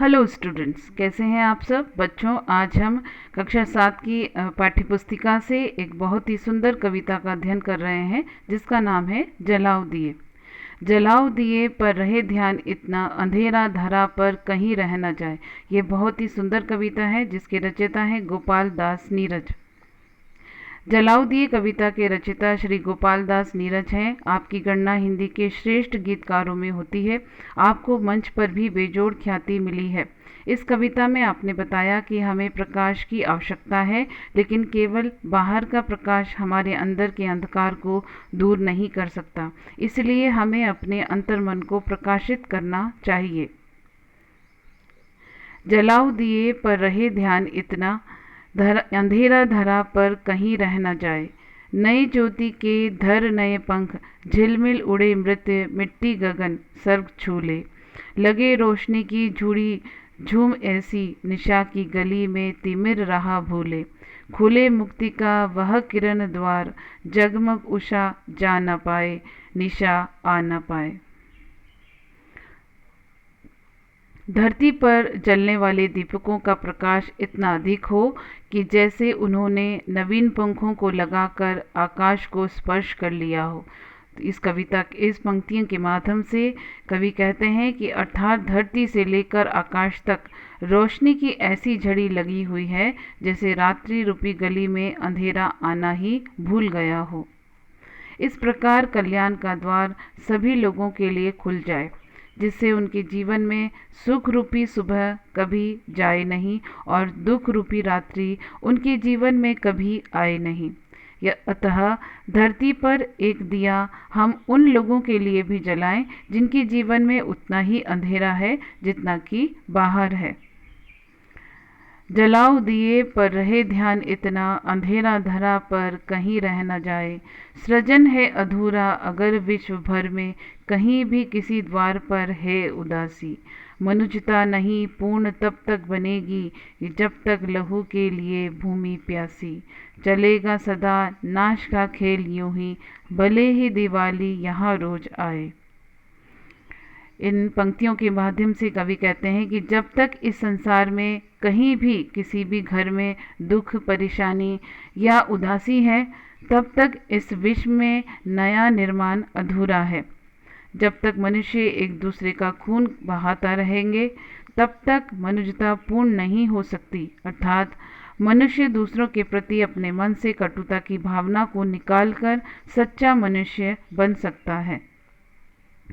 Hello students, कैसे हैं आप सब बच्चों। आज हम कक्षा 7 की पाठ्यपुस्तिका से एक बहुत ही सुंदर कविता का अध्ययन कर रहे हैं जिसका नाम है जलाओ दिए। जलाओ दिए पर रहे ध्यान इतना, अंधेरा धरा पर कहीं रह न जाए। ये बहुत ही सुंदर कविता है जिसके रचयिता हैं गोपाल दास नीरज। जलाओ दिए कविता के रचयिता श्री गोपाल दास नीरज हैं। आपकी गणना हिंदी के श्रेष्ठ गीतकारों में होती है। आपको मंच पर भी बेजोड़ ख्याति मिली है। इस कविता में आपने बताया कि हमें प्रकाश की आवश्यकता है, लेकिन केवल बाहर का प्रकाश हमारे अंदर के अंधकार को दूर नहीं कर सकता। इसलिए हमें अपने अंतर्मन को प्रकाशित करना चाहिए। जलाओ दिए पर रहे ध्यान इतना, अंधेरा धरा पर कहीं रह न जाए। नए ज्योति के धर नए पंख, झिलमिल उड़े मृत्य मिट्टी गगन सर्ग छू ले। लगे रोशनी की झुड़ी झूम ऐसी, निशा की गली में तिमिर रहा भूले। खुले मुक्ति का वह किरण द्वार, जगमग उषा जा न पाए, निशा आ न पाए। धरती पर जलने वाले दीपकों का प्रकाश इतना अधिक हो कि जैसे उन्होंने नवीन पंखों को लगाकर आकाश को स्पर्श कर लिया हो। तो इस पंक्तियों के माध्यम से कवि कहते हैं कि अर्थात धरती से लेकर आकाश तक रोशनी की ऐसी झड़ी लगी हुई है जैसे रात्रि रूपी गली में अंधेरा आना ही भूल गया हो। इस प्रकार कल्याण का द्वार सभी लोगों के लिए खुल जाए, जिससे उनके जीवन में सुख रूपी सुबह कभी जाए नहीं और दुख रूपी रात्रि उनके जीवन में कभी आए नहीं। अतः धरती पर एक दिया हम उन लोगों के लिए भी जलाएं जिनके जीवन में उतना ही अंधेरा है जितना कि बाहर है। जलाओ दिए पर रहे ध्यान इतना, अंधेरा धरा पर कहीं रह न जाए। सृजन है अधूरा अगर विश्व भर में, कहीं भी किसी द्वार पर है उदासी। मनुष्यता नहीं पूर्ण तब तक बनेगी, जब तक लहू के लिए भूमि प्यासी। चलेगा सदा नाश का खेल यूं ही, भले ही दिवाली यहाँ रोज आए। इन पंक्तियों के माध्यम से कवि कहते हैं कि जब तक इस संसार में कहीं भी किसी भी घर में दुख परेशानी या उदासी है, तब तक इस विश्व में नया निर्माण अधूरा है। जब तक मनुष्य एक दूसरे का खून बहाता रहेंगे, तब तक मनुष्यता पूर्ण नहीं हो सकती। अर्थात मनुष्य दूसरों के प्रति अपने मन से कटुता की भावना को निकालकर सच्चा मनुष्य बन सकता है।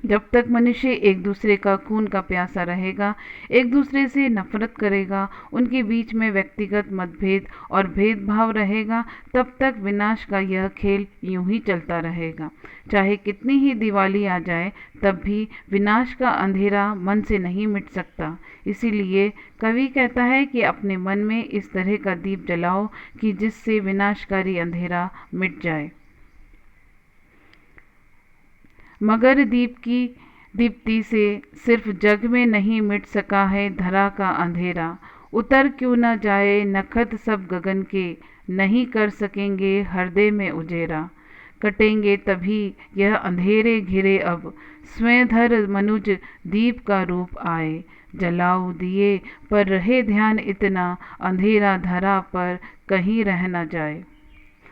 जब तक मनुष्य एक दूसरे का खून का प्यासा रहेगा, एक दूसरे से नफरत करेगा, उनके बीच में व्यक्तिगत मतभेद और भेदभाव रहेगा, तब तक विनाश का यह खेल यूं ही चलता रहेगा। चाहे कितनी ही दिवाली आ जाए, तब भी विनाश का अंधेरा मन से नहीं मिट सकता। इसीलिए कवि कहता है कि अपने मन में इस तरह का दीप जलाओ कि जिससे विनाशकारी अंधेरा मिट जाए। मगर दीप की दीप्ति से सिर्फ जग में नहीं मिट सका है धरा का अंधेरा। उतर क्यों न जाए नखत सब गगन के, नहीं कर सकेंगे हृदय में उजेरा। कटेंगे तभी यह अंधेरे घिरे अब, स्वयं धर मनुज दीप का रूप आए। जलाओ दिए पर रहे ध्यान इतना, अंधेरा धरा पर कहीं रह न जाए।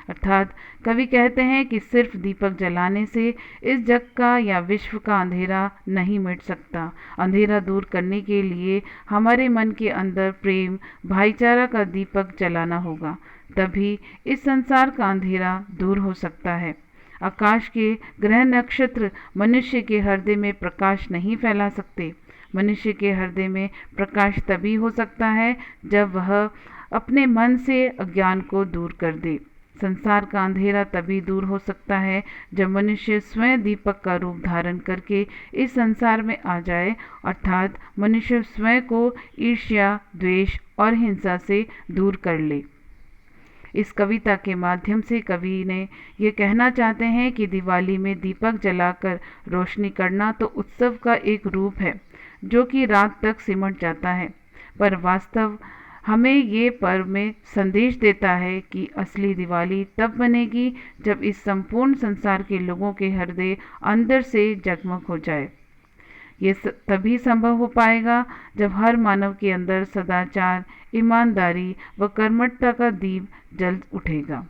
अर्थात कवि कहते हैं कि सिर्फ दीपक जलाने से इस जग का या विश्व का अंधेरा नहीं मिट सकता। अंधेरा दूर करने के लिए हमारे मन के अंदर प्रेम भाईचारा का दीपक जलाना होगा, तभी इस संसार का अंधेरा दूर हो सकता है। आकाश के ग्रह नक्षत्र मनुष्य के हृदय में प्रकाश नहीं फैला सकते। मनुष्य के हृदय में प्रकाश तभी हो सकता है जब वह अपने मन से अज्ञान को दूर कर दे। संसार का अंधेरा तभी दूर हो सकता है जब मनुष्य स्वयं दीपक का रूप धारण करके इस संसार में आ जाए, अर्थात मनुष्य स्वयं को ईर्ष्या, द्वेष और हिंसा से दूर कर ले। इस कविता के माध्यम से कवि ने ये कहना चाहते हैं कि दिवाली में दीपक जलाकर रोशनी करना तो उत्सव का एक रूप है जो कि रात तक सिमट जाता है, पर वास्तव हमें ये पर्व में संदेश देता है कि असली दिवाली तब बनेगी जब इस संपूर्ण संसार के लोगों के हृदय अंदर से जगमग हो जाए। ये तभी संभव हो पाएगा जब हर मानव के अंदर सदाचार, ईमानदारी व कर्मठता का दीप जल उठेगा।